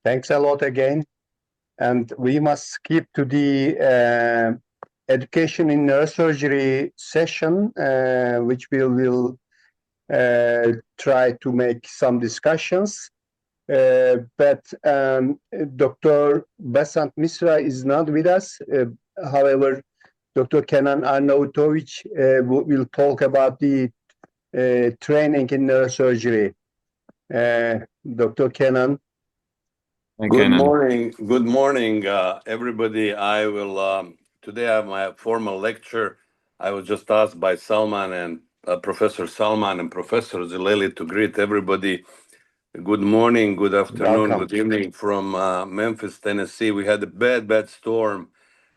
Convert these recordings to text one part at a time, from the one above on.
Thanks a lot again. And we must skip to the education in neurosurgery session, which we will try to make some discussions. But Dr. Basant Misra is not with us. However, Dr. Kenan Arnavutovic will talk about the training in neurosurgery. Dr. Kenan. Good morning, everybody. I will today I have my formal lecture. I was just asked by Salman and Professor Salman and Professor Zileli to greet everybody. Good morning, good afternoon, Welcome. good evening from Memphis, Tennessee. We had a bad storm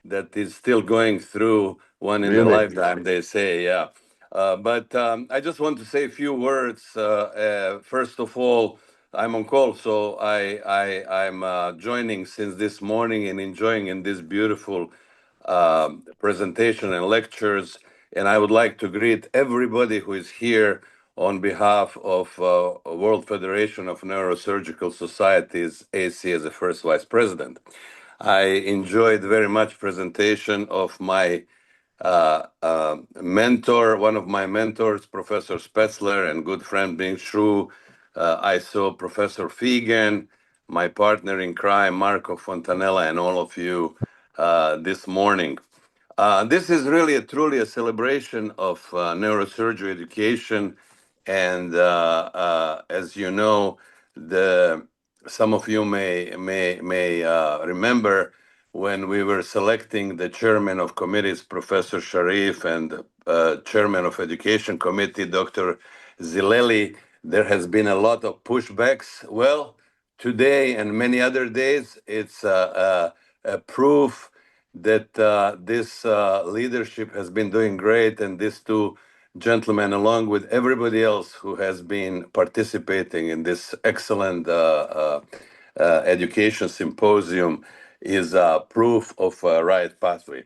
that is still going through, one in a lifetime, they say, yeah. But I just want to say a few words. First of all, I'm on call, so I'm joining since this morning and enjoying in this beautiful presentation and lectures. And I would like to greet everybody who is here on behalf of World Federation of Neurosurgical Societies, AC, as the first vice president. I enjoyed very much presentation of my mentor, one of my mentors, Professor Spetzler, and good friend Bing Shru. I saw Professor Fegan, my partner in crime, Marco Fontanella, and all of you this morning. This is really truly a celebration of neurosurgery education. And as you know, some of you may remember when we were selecting the chairman of committees, Professor Sharif, and chairman of education committee, Dr. Zileli, there has been a lot of pushbacks. Well, today and many other days, it's a proof that this leadership has been doing great, and these two gentlemen, along with everybody else who has been participating in this excellent education symposium, is proof of a right pathway.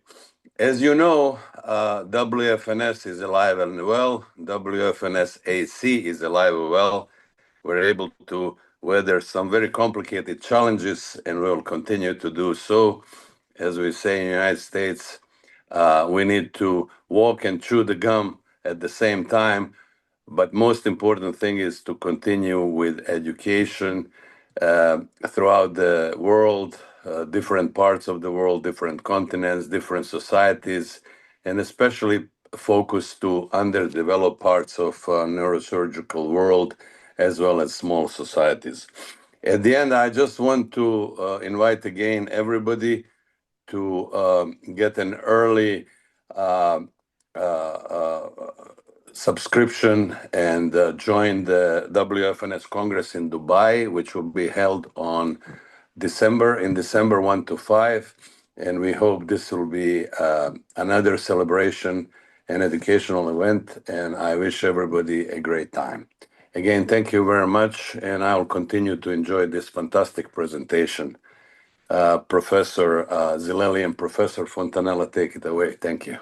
As you know, WFNS is alive and well. WFNS AC is alive and well. We're able to weather some very complicated challenges, and we will continue to do so. As we say in the United States, we need to walk and chew the gum at the same time. But most important thing is to continue with education throughout the world, different parts of the world, different continents, different societies, and especially focus to underdeveloped parts of neurosurgical world, as well as small societies. At the end, I just want to invite again everybody to get an early subscription and join the WFNS Congress in Dubai, which will be held on December 1 to 5. And we hope this will be another celebration and educational event. And I wish everybody a great time. Again, thank you very much. And I will continue to enjoy this fantastic presentation. Professor Zileli and Professor Fontanella, take it away. Thank you.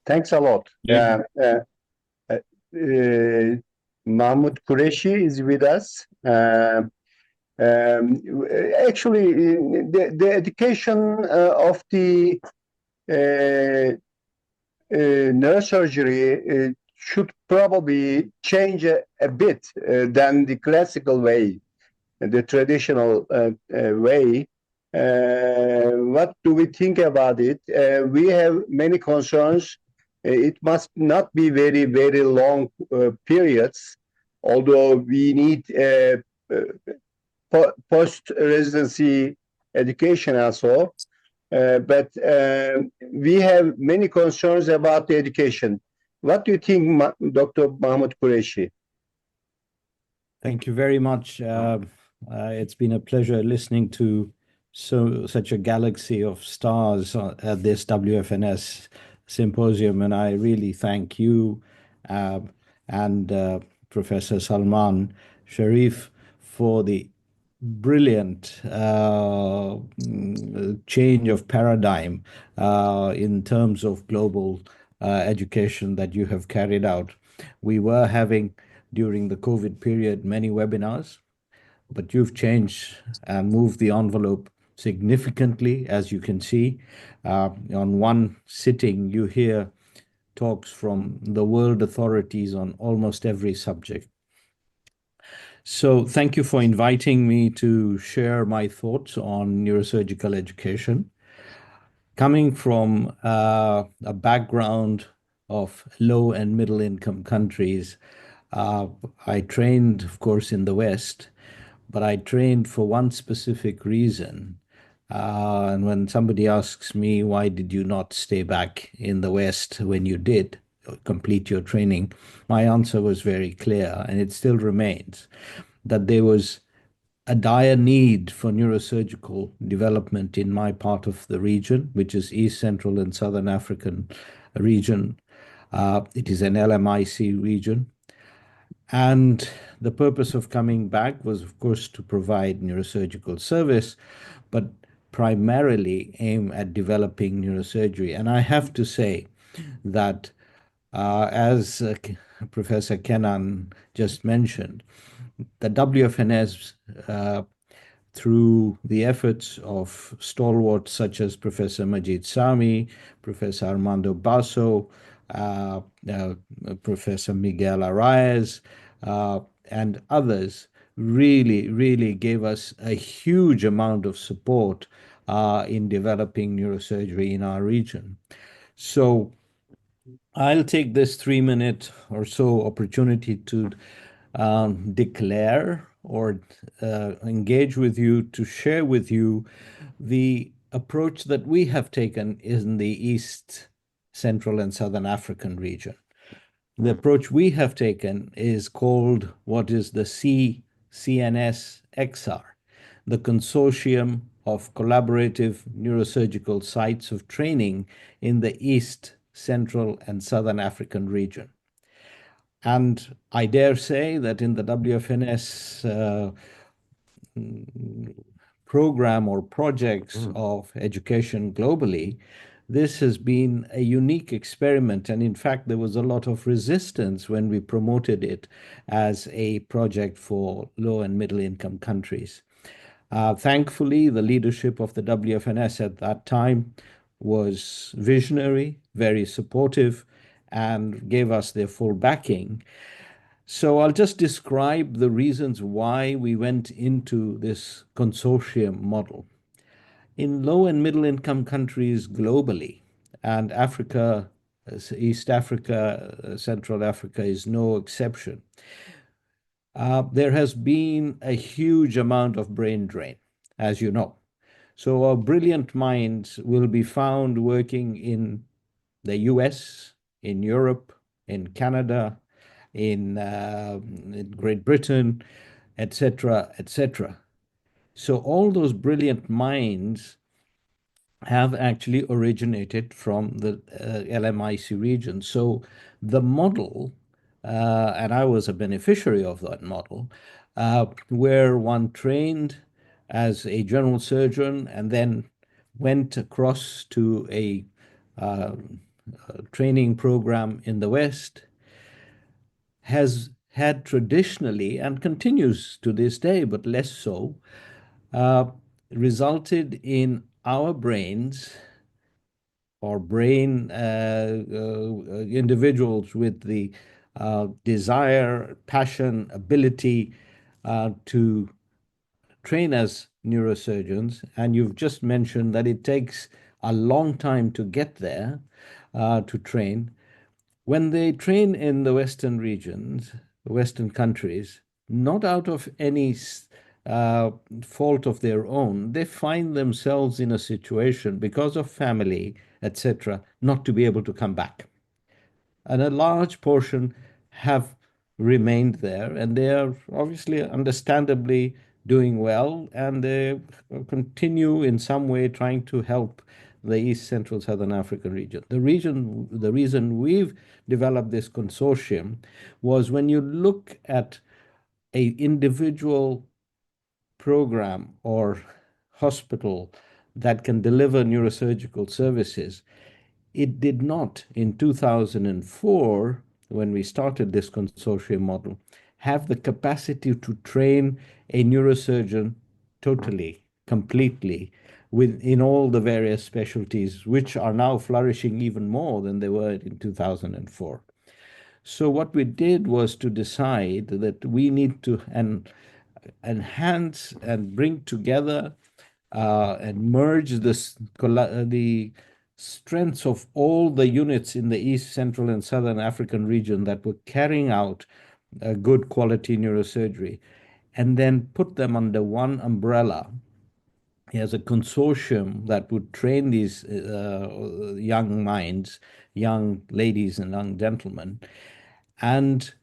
Thanks a lot. Mahmood Qureshi is with us. Actually, the education of the neurosurgery should probably change a bit than the classical way, the traditional way. What do we think about it? We have many concerns. It must not be very, very long periods, although we need post-residency education also. But we have many concerns about the education. What do you think, Dr. Mahmood Qureshi? Thank you very much. It's been a pleasure listening to such a galaxy of stars at this WFNS symposium, and I really thank you and Professor Salman Sharif for the brilliant change of paradigm in terms of global education that you have carried out. We were having, during the COVID period, many webinars, but you've changed and moved the envelope significantly, as you can see. On one sitting, you hear talks from the world authorities on almost every subject. So thank you for inviting me to share my thoughts on neurosurgical education. Coming from a background of low and middle income countries, I trained, of course, in the West, but I trained for one specific reason. And when somebody asks me, why did you not stay back in the West when you did complete your training? My answer was very clear, and it still remains, that there was a dire need for neurosurgical development in my part of the region, which is East Central and Southern African region. It is an LMIC region. And the purpose of coming back was, of course, to provide neurosurgical service, but primarily aim at developing neurosurgery. And I have to say that, as Professor Kenan just mentioned, the WFNS, through the efforts of stalwarts such as Professor Majid Sami, Professor Armando Basso, uh, uh, Professor Miguel Arraez, and others, really gave us a huge amount of support in developing neurosurgery in our region. So I'll take this 3 minute or so opportunity to declare or engage with you to share with you the approach that we have taken in the East, Central, and Southern African region. The approach we have taken is called what is the CCNS-XR, the Consortium of Collaborative Neurosurgical Sites of Training in the East, Central, and Southern African region. And I dare say that in the WFNS program or projects of education globally, this has been a unique experiment. And in fact, there was a lot of resistance when we promoted it as a project for low and middle income countries. Thankfully, the leadership of the WFNS at that time was visionary, very supportive, and gave us their full backing. So I'll just describe the reasons why we went into this consortium model. In low and middle income countries globally, and Africa, East Africa, Central Africa is no exception, there has been a huge amount of brain drain, as you know. So our brilliant minds will be found working in the US, in Europe, in Canada, in Great Britain, etc., etc. So all those brilliant minds have actually originated from the LMIC region. So the model, and I was a beneficiary of that model, where one trained as a general surgeon and then went across to a training program in the West, has had traditionally and continues to this day, but less so, resulted in our brains or brain individuals with the desire, passion, ability to train as neurosurgeons. And you've just mentioned that it takes a long time to get there to train. When they train in the Western regions, Western countries, not out of any fault of their own, they find themselves in a situation because of family, etc., not to be able to come back. And a large portion have remained there, and they are obviously, understandably, doing well, and they continue in some way trying to help the East Central Southern African region. The reason we've developed this consortium was when you look at a individual program or hospital that can deliver neurosurgical services, it did not, in 2004, when we started this consortium model, have the capacity to train a neurosurgeon totally, completely, in all the various specialties, which are now flourishing even more than they were in 2004. So what we did was to decide that we need to enhance and bring together and merge the strengths of all the units in the East, Central, and Southern African region that were carrying out good quality neurosurgery, and then put them under one umbrella as a consortium that would train these young minds, young ladies and young gentlemen. And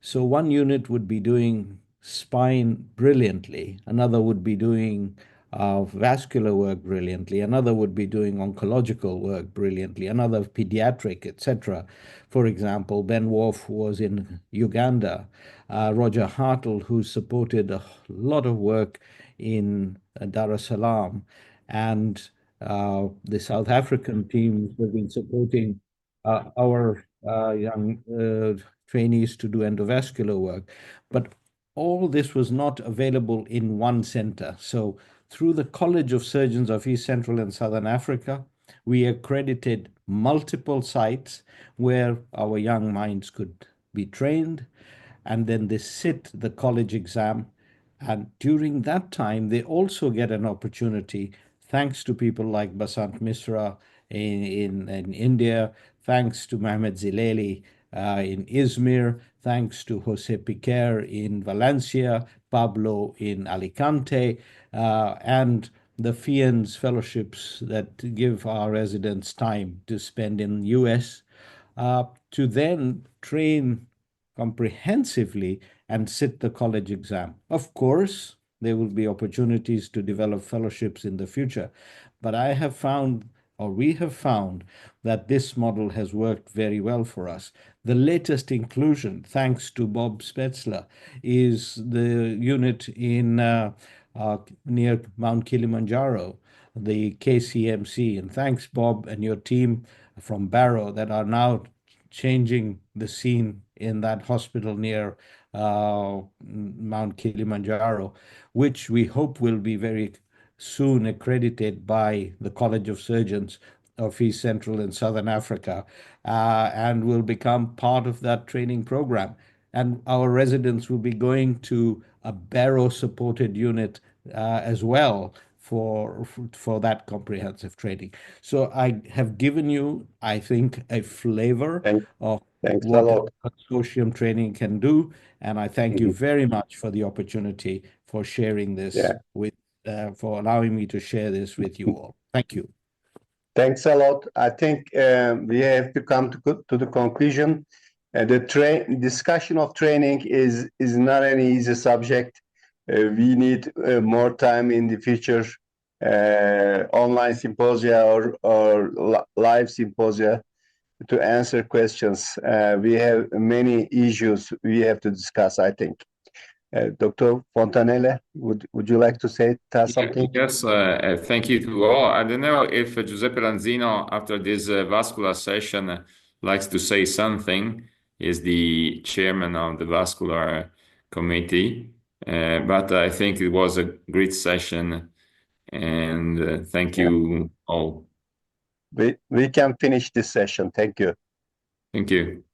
so one unit would be doing spine brilliantly, another would be doing vascular work brilliantly, another would be doing oncological work brilliantly, another pediatric, etc. For example, Ben Wolf was in Uganda, Roger Hartle, who supported a lot of work in Dar es Salaam, and the South African teams have been supporting our young trainees to do endovascular work. But all this was not available in one center. So through the College of Surgeons of East Central and Southern Africa, we accredited multiple sites where our young minds could be trained, and then they sit the college exam. And during that time, they also get an opportunity, thanks to people like Basant Misra in India, thanks to Mehmet Zileli in Izmir, thanks to Jose Piquer in Valencia, Pablo in Alicante, and the FIANS fellowships that give our residents time to spend in US, to then train comprehensively and sit the college exam. Of course, there will be opportunities to develop fellowships in the future, but I have found, or we have found, that this model has worked very well for us. The latest inclusion, thanks to Bob Spetzler, is the unit in near Mount Kilimanjaro, the KCMC. And thanks, Bob, and your team from Barrow that are now changing the scene in that hospital near Mount Kilimanjaro, which we hope will be very soon accredited by the College of Surgeons of East Central and Southern Africa, and will become part of that training program. And our residents will be going to a Barrow-supported unit as well for that comprehensive training. So I have given you, I think, a flavor of Thanks a what lot. consortium training can do, and I thank you Mhm. very much for the opportunity for sharing this Yeah. for allowing me to share this with you all. Thank you. Thanks a lot. I think we have to come to the conclusion. The discussion of training is not an easy subject. We need more time in the future, online symposia or live symposia to answer questions. We have many issues we have to discuss, I think. Dr. Fontanella, would you like to tell something? Yes, thank you to all. I don't know if Giuseppe Lanzino, after this vascular session, likes to say something. He's the chairman of the vascular committee. But I think it was a great session, and thank you all. We can finish this session. Thank you. Thank you.